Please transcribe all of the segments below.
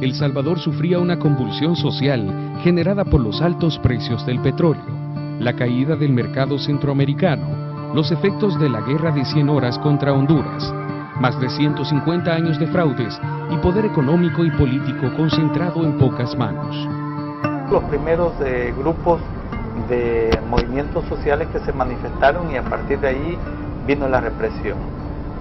El Salvador sufría una convulsión social generada por los altos precios del petróleo, la caída del mercado centroamericano, los efectos de la guerra de 100 horas contra Honduras, más de 150 años de fraudes y poder económico y político concentrado en pocas manos. Los primeros grupos de movimientos sociales que se manifestaron, y a partir de ahí vino la represión.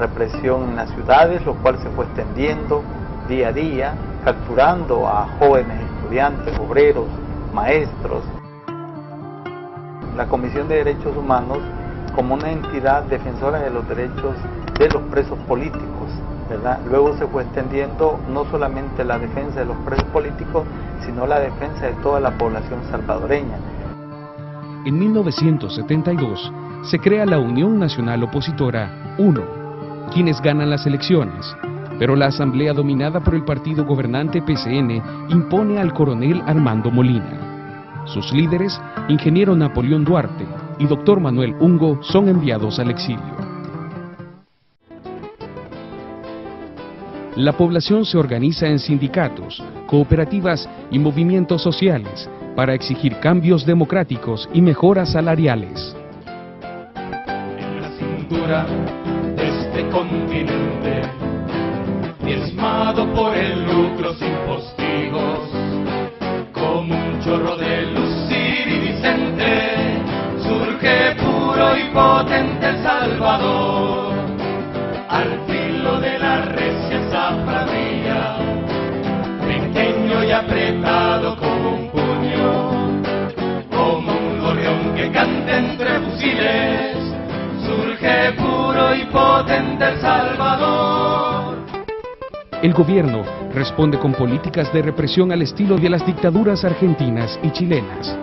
Represión en las ciudades, lo cual se fue extendiendo día a día, capturando a jóvenes estudiantes, obreros, maestros. La Comisión de Derechos Humanos, como una entidad defensora de los derechos de los presos políticos, ¿verdad? Luego se fue extendiendo no solamente la defensa de los presos políticos, sino la defensa de toda la población salvadoreña. En 1972 se crea la Unión Nacional Opositora, UNO, quienes ganan las elecciones, pero la asamblea dominada por el partido gobernante PCN impone al coronel Armando Molina. Sus líderes, ingeniero Napoleón Duarte y doctor Manuel Ungo, son enviados al exilio. La población se organiza en sindicatos, cooperativas y movimientos sociales para exigir cambios democráticos y mejoras salariales. En la cintura de este continente, diezmado por el lucro sin postigos, como un chorro de luz iridiscente, surge puro y potente El Salvador, al filo de la recia zafradilla, pequeño y apretado como un puño, como un gorrión que canta entre fusiles, surge puro y potente El Salvador. El gobierno responde con políticas de represión al estilo de las dictaduras argentinas y chilenas.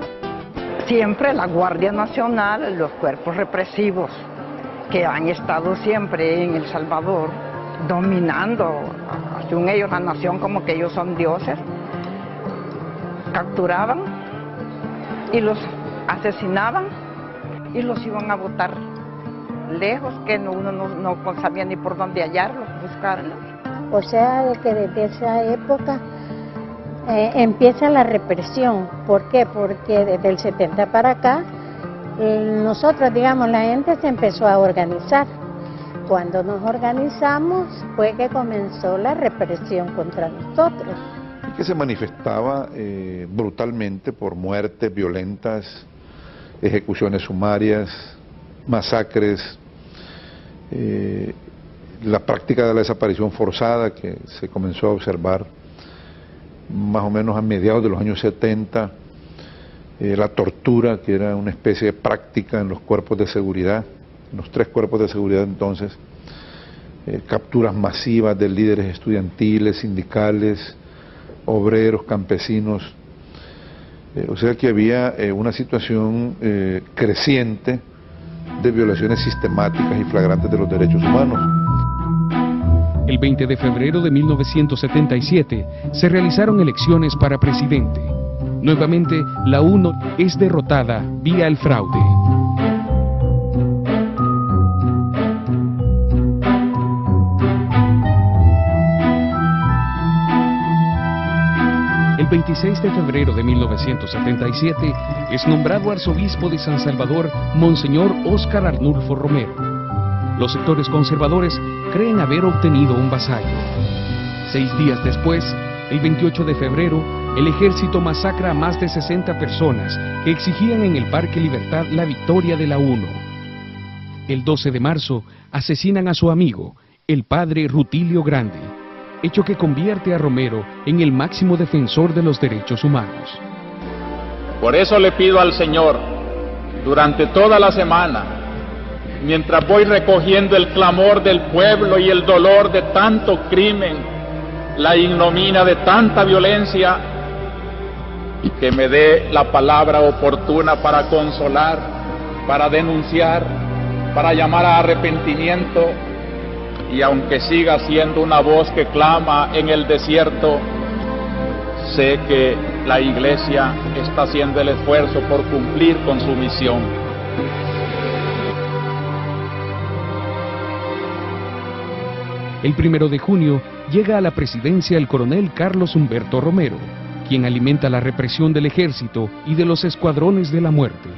Siempre la Guardia Nacional, los cuerpos represivos que han estado siempre en El Salvador, dominando, según ellos, la nación como que ellos son dioses, capturaban y los asesinaban y los iban a botar lejos, que uno no sabía ni por dónde hallarlos, buscarlos. O sea, de que desde esa época empieza la represión. ¿Por qué? Porque desde el 70 para acá, nosotros, digamos, la gente se empezó a organizar. Cuando nos organizamos fue que comenzó la represión contra nosotros. Que se manifestaba brutalmente por muertes violentas, ejecuciones sumarias, masacres, la práctica de la desaparición forzada que se comenzó a observar más o menos a mediados de los años 70, la tortura, que era una especie de práctica en los cuerpos de seguridad, en los 3 cuerpos de seguridad entonces, capturas masivas de líderes estudiantiles, sindicales, obreros, campesinos, o sea que había una situación creciente de violaciones sistemáticas y flagrantes de los derechos humanos. El 20 de febrero de 1977 se realizaron elecciones para presidente. Nuevamente, la UNO es derrotada vía el fraude. El 26 de febrero de 1977 es nombrado arzobispo de San Salvador Monseñor Óscar Arnulfo Romero. Los sectores conservadores creen haber obtenido un vasallo. 6 días después, el 28 de febrero, el ejército masacra a más de 60 personas que exigían en el Parque Libertad la victoria de la UNO. El 12 de marzo, asesinan a su amigo, el padre Rutilio Grande, hecho que convierte a Romero en el máximo defensor de los derechos humanos. Por eso le pido al Señor, durante toda la semana, mientras voy recogiendo el clamor del pueblo y el dolor de tanto crimen, la ignominia de tanta violencia, que me dé la palabra oportuna para consolar, para denunciar, para llamar a arrepentimiento, y aunque siga siendo una voz que clama en el desierto, sé que la Iglesia está haciendo el esfuerzo por cumplir con su misión. El 1 de junio, llega a la presidencia el coronel Carlos Humberto Romero, quien alimenta la represión del ejército y de los escuadrones de la muerte.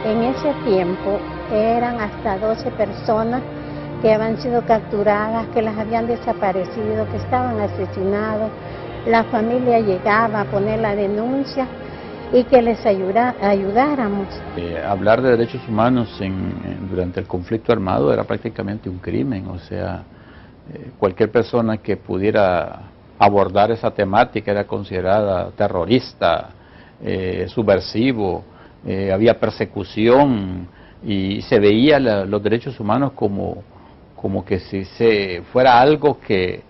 En ese tiempo eran hasta 12 personas que habían sido capturadas, que las habían desaparecido, que estaban asesinados. La familia llegaba a poner la denuncia y que les ayudáramos. Hablar de derechos humanos durante el conflicto armado era prácticamente un crimen, o sea, cualquier persona que pudiera abordar esa temática era considerada terrorista, subversivo, había persecución y se veía los derechos humanos como que si fuera algo que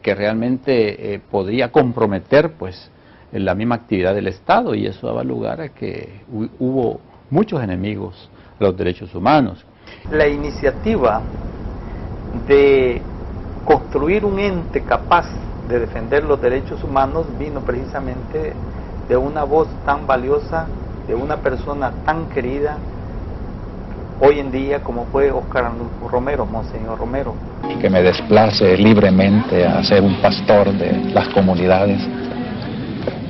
realmente podría comprometer pues la misma actividad del Estado, y eso daba lugar a que hubo muchos enemigos a los derechos humanos. La iniciativa de construir un ente capaz de defender los derechos humanos vino precisamente de una voz tan valiosa, de una persona tan querida hoy en día como fue Óscar Arnulfo Romero, Monseñor Romero. Que me desplace libremente a ser un pastor de las comunidades.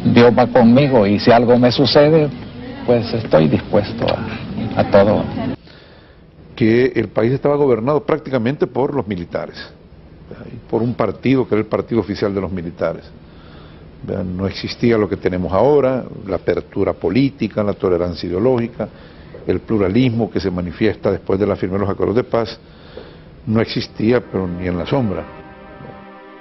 Dios va conmigo y si algo me sucede, pues estoy dispuesto a todo. Que el país estaba gobernado prácticamente por los militares, por un partido que era el partido oficial de los militares. No existía lo que tenemos ahora, la apertura política, la tolerancia ideológica, el pluralismo que se manifiesta después de la firma de los acuerdos de paz, no existía, pero ni en la sombra.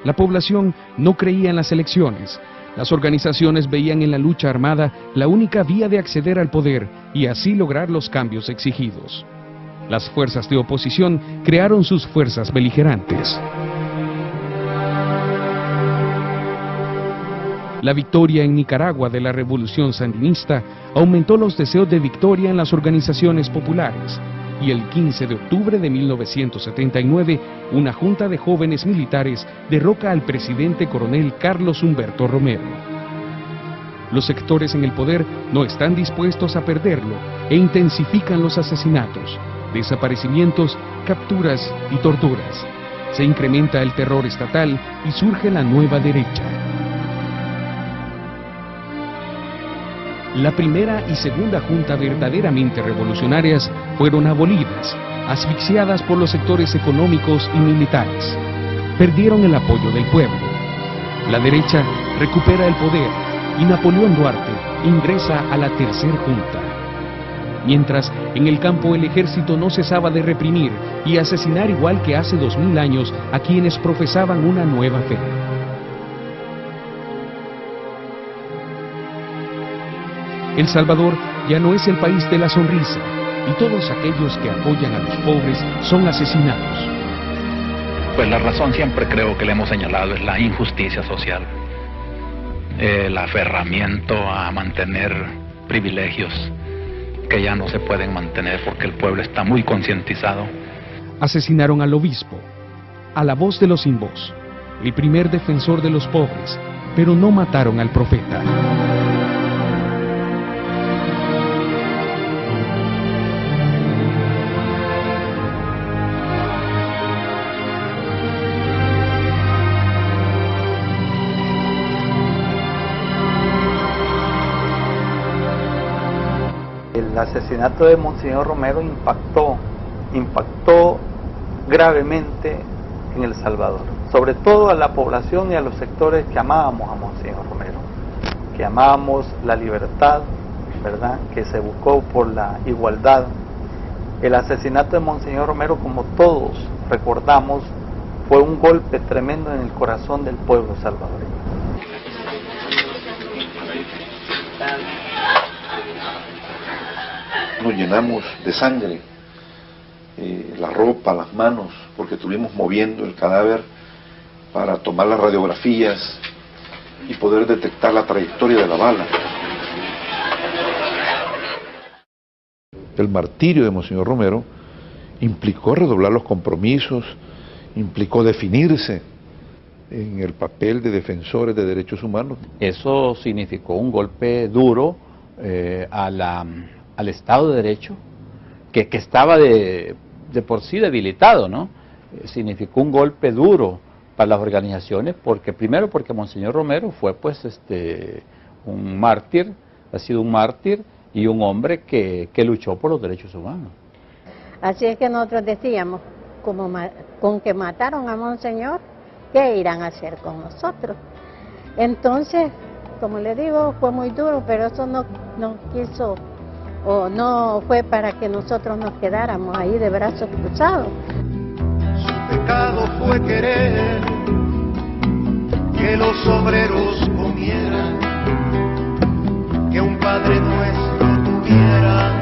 La población no creía en las elecciones. Las organizaciones veían en la lucha armada la única vía de acceder al poder y así lograr los cambios exigidos. Las fuerzas de oposición crearon sus fuerzas beligerantes. La victoria en Nicaragua de la revolución sandinista aumentó los deseos de victoria en las organizaciones populares, y el 15 de octubre de 1979, una junta de jóvenes militares derroca al presidente coronel Carlos Humberto Romero. Los sectores en el poder no están dispuestos a perderlo e intensifican los asesinatos, desaparecimientos, capturas y torturas. Se incrementa el terror estatal y surge la nueva derecha. La primera y segunda junta verdaderamente revolucionarias fueron abolidas, asfixiadas por los sectores económicos y militares. Perdieron el apoyo del pueblo. La derecha recupera el poder y Napoleón Duarte ingresa a la tercera junta. Mientras, en el campo el ejército no cesaba de reprimir y asesinar igual que hace 2000 años a quienes profesaban una nueva fe. El Salvador ya no es el país de la sonrisa, y todos aquellos que apoyan a los pobres son asesinados. Pues la razón siempre creo que le hemos señalado es la injusticia social, el aferramiento a mantener privilegios que ya no se pueden mantener porque el pueblo está muy concientizado. Asesinaron al obispo, a la voz de los sin voz, el primer defensor de los pobres, pero no mataron al profeta. El asesinato de Monseñor Romero impactó gravemente en El Salvador, sobre todo a la población y a los sectores que amábamos a Monseñor Romero, que amábamos la libertad, ¿verdad?, que se buscó por la igualdad. El asesinato de Monseñor Romero, como todos recordamos, fue un golpe tremendo en el corazón del pueblo salvadoreño. Nos llenamos de sangre, la ropa, las manos, porque estuvimos moviendo el cadáver para tomar las radiografías y poder detectar la trayectoria de la bala. El martirio de Monseñor Romero implicó redoblar los compromisos, implicó definirse, en el papel de defensores de derechos humanos. Eso significó un golpe duro al Estado de Derecho, que estaba de por sí debilitado, ¿no? Significó un golpe duro para las organizaciones, porque primero porque Monseñor Romero fue pues un mártir, ha sido un mártir y un hombre que luchó por los derechos humanos. Así es que nosotros decíamos, con que mataron a Monseñor, ¿qué irán a hacer con nosotros? Entonces, como le digo, fue muy duro, pero eso no quiso, o no fue para que nosotros nos quedáramos ahí de brazos cruzados. Su pecado fue querer que los obreros comieran, que un Padre Nuestro tuviera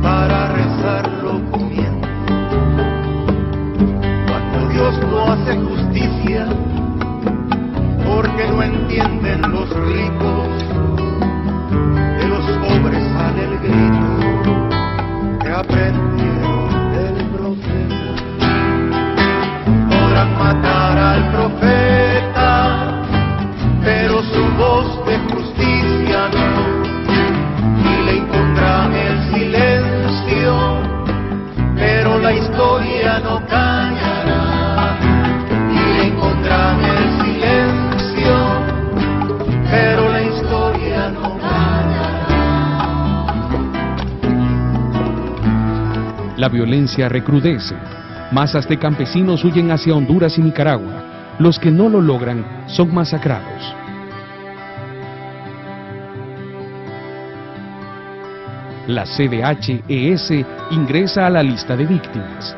para rezarlo comiendo. Cuando Dios no hace justicia, porque no entienden los ricos, de los pobres sale el grito que aprendieron del profeta. Podrán matar al profeta, pero su voz de justicia no, y le impondrán el silencio, pero la historia no callará, y le impondrán el silencio, pero la historia no callará. La violencia recrudece. Masas de campesinos huyen hacia Honduras y Nicaragua. Los que no lo logran son masacrados. La CDH-ES ingresa a la lista de víctimas.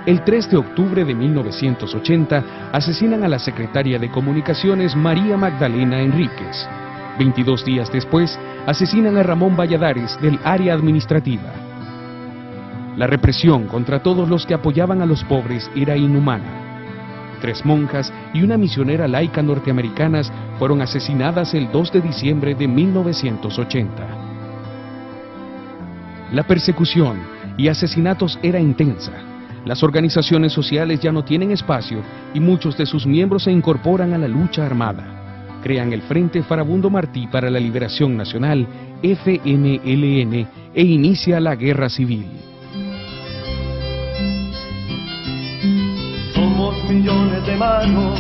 El 3 de octubre de 1980 asesinan a la secretaria de Comunicaciones María Magdalena Enríquez. 22 días después asesinan a Ramón Valladares del área administrativa. La represión contra todos los que apoyaban a los pobres era inhumana. 3 monjas y una misionera laica norteamericanas fueron asesinadas el 2 de diciembre de 1980. La persecución y asesinatos era intensa. Las organizaciones sociales ya no tienen espacio y muchos de sus miembros se incorporan a la lucha armada. Crean el Frente Farabundo Martí para la Liberación Nacional, FMLN, e inicia la guerra civil. Somos millones de manos,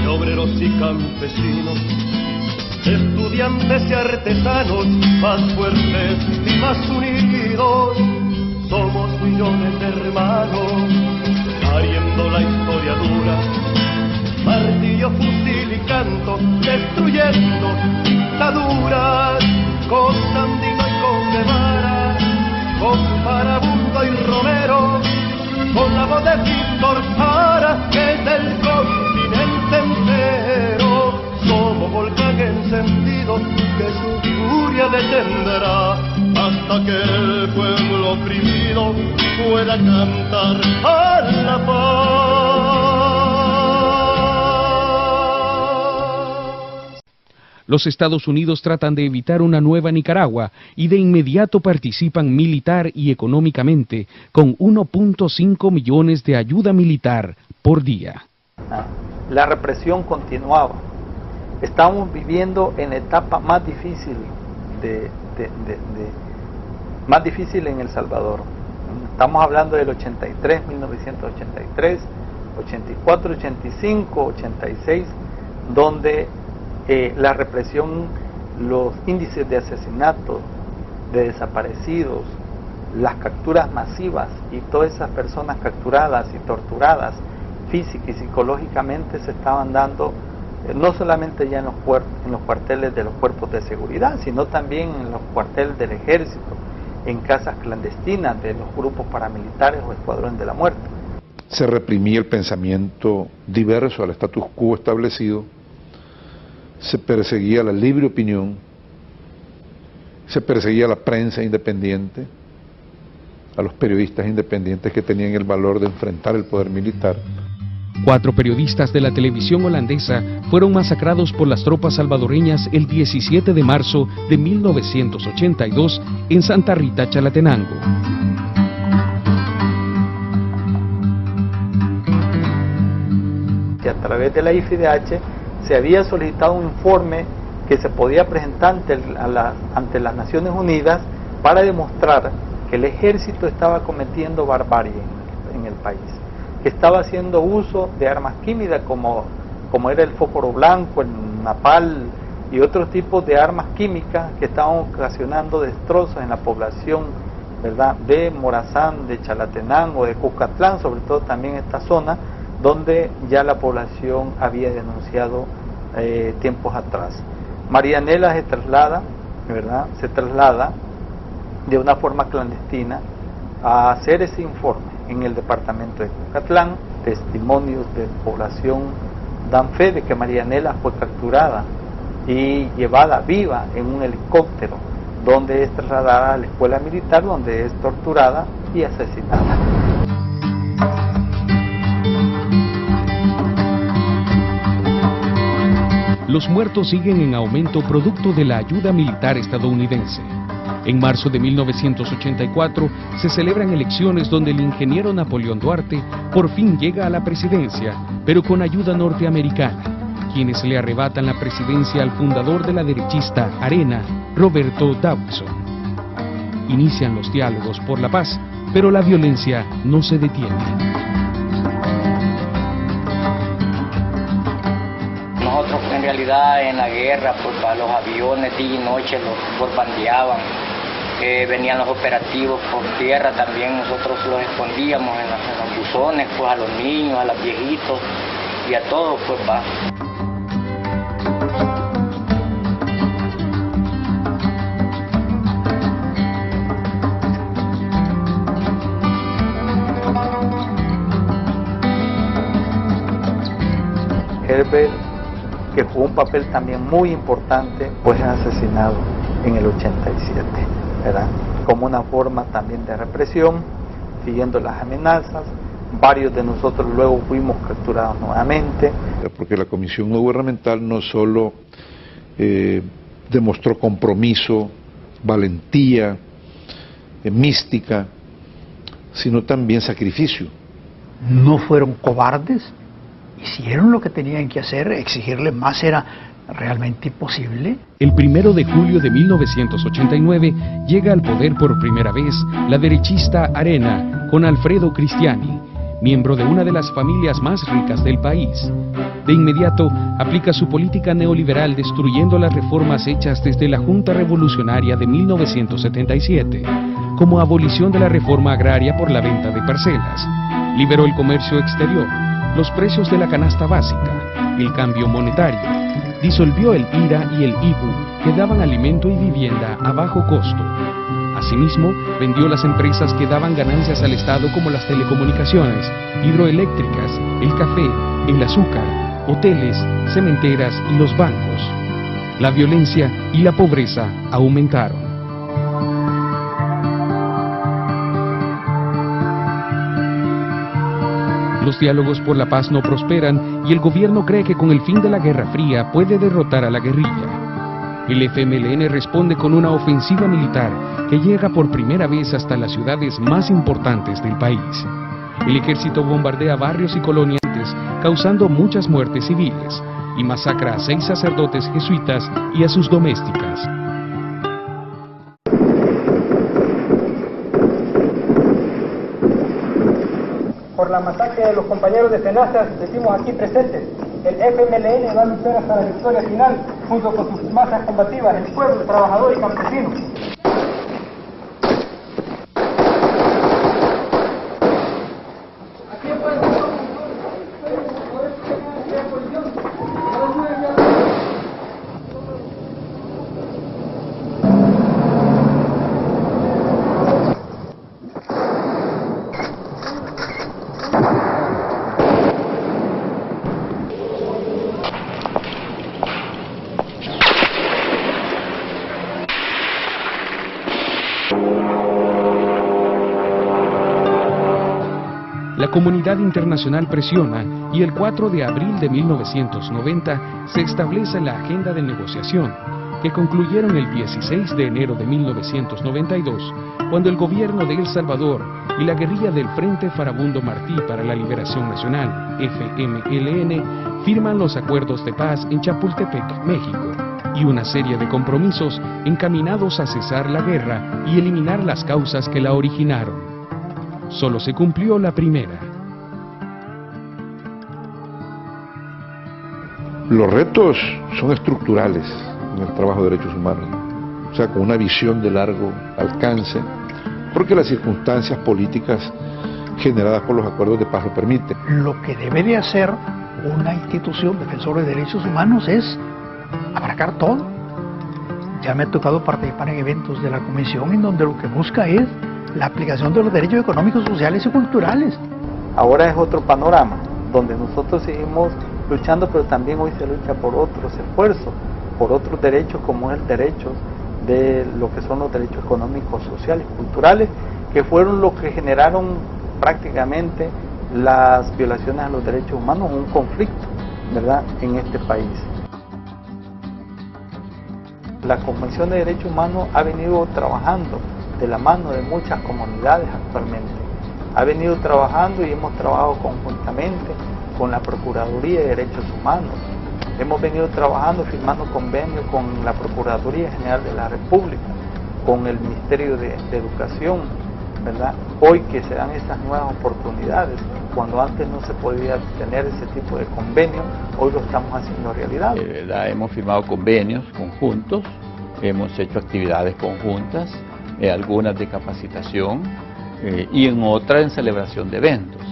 de obreros y campesinos, estudiantes y artesanos, más fuertes y más unidos. Somos millones de hermanos, pariendo la historia dura, martillo, fusil y canto, destruyendo dictaduras, con Sandino y con Guevara, con Farabundo y Romero, con la voz de Víctor Jara, que es del continente entero. Somos volcán encendido que su furia detendrá hasta que el pueblo oprimido pueda cantar a la paz. Los Estados Unidos tratan de evitar una nueva Nicaragua y de inmediato participan militar y económicamente con 1.5 millones de ayuda militar por día. La represión continuaba. Estamos viviendo en la etapa más difícil más difícil en El Salvador. Estamos hablando del 83, 1983, 84, 85, 86, donde la represión, los índices de asesinatos, de desaparecidos, las capturas masivas y todas esas personas capturadas y torturadas física y psicológicamente se estaban dando no solamente ya en los cuarteles de los cuerpos de seguridad, sino también en los cuarteles del ejército, en casas clandestinas de los grupos paramilitares o escuadrones de la muerte. Se reprimía el pensamiento diverso al status quo establecido, se perseguía la libre opinión, se perseguía a la prensa independiente, a los periodistas independientes que tenían el valor de enfrentar el poder militar. 4 periodistas de la televisión holandesa fueron masacrados por las tropas salvadoreñas el 17 de marzo de 1982 en Santa Rita, Chalatenango. que a través de la IFIDH se había solicitado un informe que se podía presentar ante las Naciones Unidas para demostrar que el ejército estaba cometiendo barbarie en el país, que estaba haciendo uso de armas químicas como era el fósforo blanco, el napal y otros tipos de armas químicas que estaban ocasionando destrozos en la población, ¿verdad?, de Morazán, de Chalatenango o de Cuscatlán, sobre todo también esta zona donde ya la población había denunciado tiempos atrás. Marianela se traslada, ¿verdad?, se traslada de una forma clandestina a hacer ese informe en el departamento de Cuscatlán. Testimonios de población dan fe de que Marianela fue capturada y llevada viva en un helicóptero, donde es trasladada a la escuela militar, donde es torturada y asesinada. Los muertos siguen en aumento producto de la ayuda militar estadounidense. En marzo de 1984 se celebran elecciones donde el ingeniero Napoleón Duarte por fin llega a la presidencia, pero con ayuda norteamericana, quienes le arrebatan la presidencia al fundador de la derechista Arena, Roberto Dawson. Inician los diálogos por la paz, pero la violencia no se detiene. Nosotros en realidad en la guerra, pues a los aviones día y noche los bombardeaban, venían los operativos por tierra también, nosotros los escondíamos en los buzones, pues a los niños, a los viejitos y a todos, pues va. Herbert, que jugó un papel también muy importante, pues es asesinado en el 87, ¿verdad?, como una forma también de represión, siguiendo las amenazas. Varios de nosotros luego fuimos capturados nuevamente. Porque la Comisión No Gubernamental no solo demostró compromiso, valentía, mística, sino también sacrificio. No fueron cobardes, hicieron lo que tenían que hacer, exigirle más era realmente imposible. El 1 de julio de 1989 llega al poder por primera vez la derechista Arena con Alfredo Cristiani, miembro de una de las familias más ricas del país. De inmediato aplica su política neoliberal destruyendo las reformas hechas desde la Junta Revolucionaria de 1977, como abolición de la reforma agraria por la venta de parcelas, liberó el comercio exterior, los precios de la canasta básica, el cambio monetario, disolvió el IRA y el IBU que daban alimento y vivienda a bajo costo. Asimismo, vendió las empresas que daban ganancias al Estado como las telecomunicaciones, hidroeléctricas, el café, el azúcar, hoteles, cementeras y los bancos. La violencia y la pobreza aumentaron. Los diálogos por la paz no prosperan y el gobierno cree que con el fin de la Guerra Fría puede derrotar a la guerrilla. El FMLN responde con una ofensiva militar que llega por primera vez hasta las ciudades más importantes del país. El ejército bombardea barrios y colonias, causando muchas muertes civiles, y masacra a 6 sacerdotes jesuitas y a sus domésticas. Por la masacre de los compañeros de Tenazas, decimos aquí presentes, el FMLN va a luchar hasta la victoria final, junto con sus masas combativas, el pueblo, trabajador y campesino. La comunidad internacional presiona y el 4 de abril de 1990 se establece la agenda de negociación, que concluyeron el 16 de enero de 1992, cuando el gobierno de El Salvador y la guerrilla del Frente Farabundo Martí para la Liberación Nacional, FMLN, firman los acuerdos de paz en Chapultepec, México, y una serie de compromisos encaminados a cesar la guerra y eliminar las causas que la originaron. Solo se cumplió la primera. Los retos son estructurales en el trabajo de derechos humanos, o sea, con una visión de largo alcance, porque las circunstancias políticas generadas por los acuerdos de paz lo permiten. Lo que debe de hacer una institución defensora de derechos humanos es abarcar todo. Ya me ha tocado participar en eventos de la Comisión en donde lo que busca es la aplicación de los derechos económicos, sociales y culturales. Ahora es otro panorama, donde nosotros seguimos luchando, pero también hoy se lucha por otros esfuerzos, por otros derechos, como es el derecho de lo que son los derechos económicos, sociales y culturales, que fueron los que generaron prácticamente las violaciones a los derechos humanos, un conflicto, ¿verdad?, en este país. La Convención de Derechos Humanos ha venido trabajando de la mano de muchas comunidades actualmente. Ha venido trabajando y hemos trabajado conjuntamente con la Procuraduría de Derechos Humanos. Hemos venido trabajando, firmando convenios con la Procuraduría General de la República, con el Ministerio de Educación, ¿verdad? Hoy que se dan esas nuevas oportunidades, cuando antes no se podía tener ese tipo de convenios, hoy lo estamos haciendo realidad. Hemos firmado convenios conjuntos, hemos hecho actividades conjuntas, algunas de capacitación y en otras en celebración de eventos.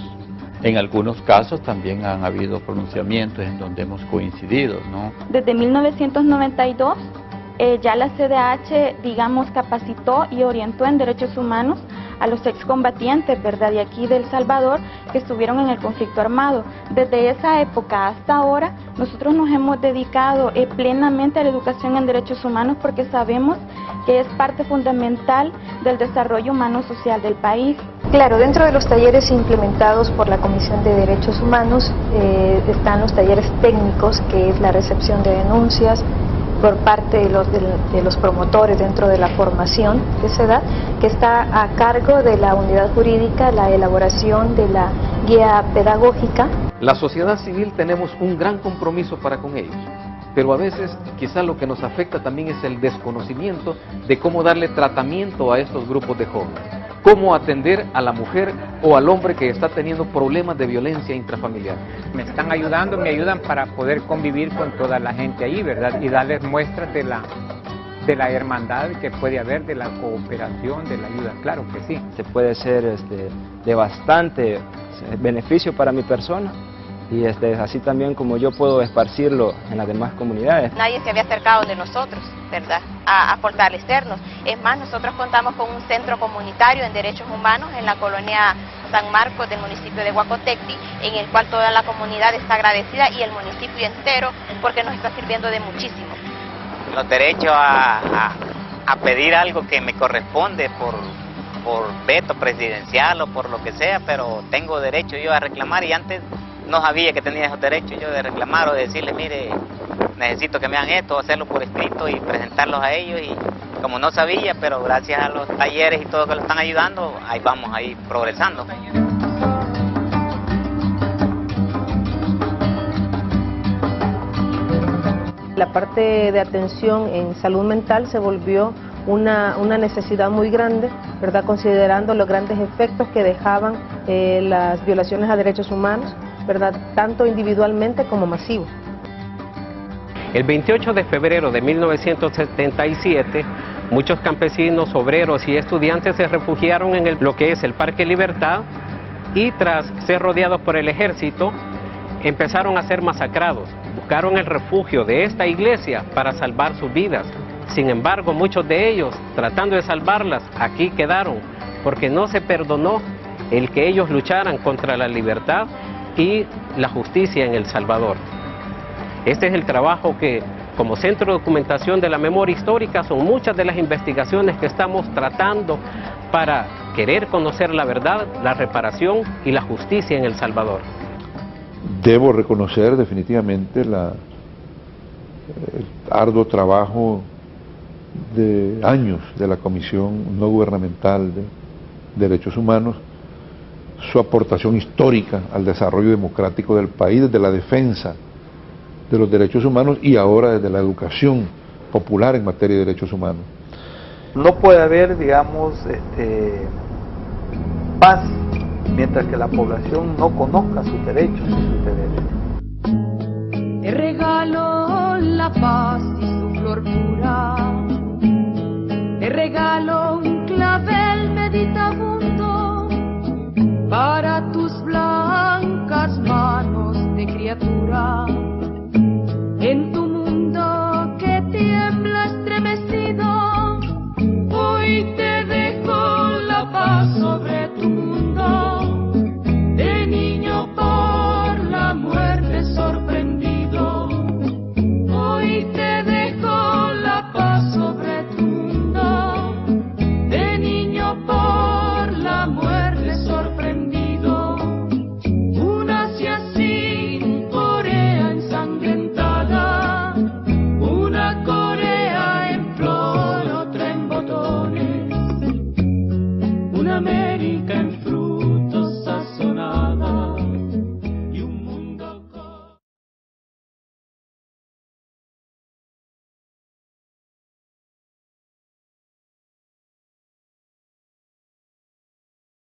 En algunos casos también han habido pronunciamientos en donde hemos coincidido, ¿no? Desde 1992 ya la CDH, digamos, capacitó y orientó en derechos humanos a los excombatientes, ¿verdad?, de aquí de El Salvador, que estuvieron en el conflicto armado. Desde esa época hasta ahora, nosotros nos hemos dedicado plenamente a la educación en derechos humanos porque sabemos que es parte fundamental del desarrollo humano social del país. Claro, dentro de los talleres implementados por la Comisión de Derechos Humanos están los talleres técnicos, que es la recepción de denuncias por parte de los promotores dentro de la formación que se da, que está a cargo de la unidad jurídica, la elaboración de la guía pedagógica. La sociedad civil tenemos un gran compromiso para con ellos, pero a veces quizás lo que nos afecta también es el desconocimiento de cómo darle tratamiento a estos grupos de jóvenes, cómo atender a la mujer o al hombre que está teniendo problemas de violencia intrafamiliar. Me están ayudando, me ayudan para poder convivir con toda la gente ahí, ¿verdad? Y darles muestras de la hermandad que puede haber, de la cooperación, de la ayuda, claro que sí. Se puede ser de bastante beneficio para mi persona y así también como yo puedo esparcirlo en las demás comunidades. Nadie se había acercado de nosotros, ¿verdad?, a fortalecernos. Es más, nosotros contamos con un centro comunitario en derechos humanos en la colonia San Marcos del municipio de Huacotecti, en el cual toda la comunidad está agradecida y el municipio entero, porque nos está sirviendo de muchísimo. Los derechos a pedir algo que me corresponde por veto presidencial o por lo que sea, pero tengo derecho yo a reclamar y antes no sabía que tenía esos derechos yo de reclamar o de decirle, mire, necesito que me hagan esto, hacerlo por escrito y presentarlos a ellos, y como no sabía, pero gracias a los talleres y todo que lo están ayudando, ahí vamos ahí progresando. La parte de atención en salud mental se volvió una necesidad muy grande, ¿verdad?, considerando los grandes efectos que dejaban las violaciones a derechos humanos, ¿verdad?, tanto individualmente como masivos. El 28 de febrero de 1977, muchos campesinos, obreros y estudiantes se refugiaron en lo que es el Parque Libertad y tras ser rodeados por el ejército, empezaron a ser masacrados. Buscaron el refugio de esta iglesia para salvar sus vidas. Sin embargo, muchos de ellos, tratando de salvarlas, aquí quedaron, porque no se perdonó el que ellos lucharan contra la libertad y la justicia en El Salvador. Este es el trabajo que, como Centro de Documentación de la Memoria Histórica, son muchas de las investigaciones que estamos tratando para querer conocer la verdad, la reparación y la justicia en El Salvador. Debo reconocer definitivamente el arduo trabajo de años de la Comisión No Gubernamental de Derechos Humanos, su aportación histórica al desarrollo democrático del país desde la defensa de los derechos humanos y ahora desde la educación popular en materia de derechos humanos. No puede haber, digamos, paz mientras que la población no conozca sus derechos y sus deberes. Te regalo la paz y su flor pura, te regalo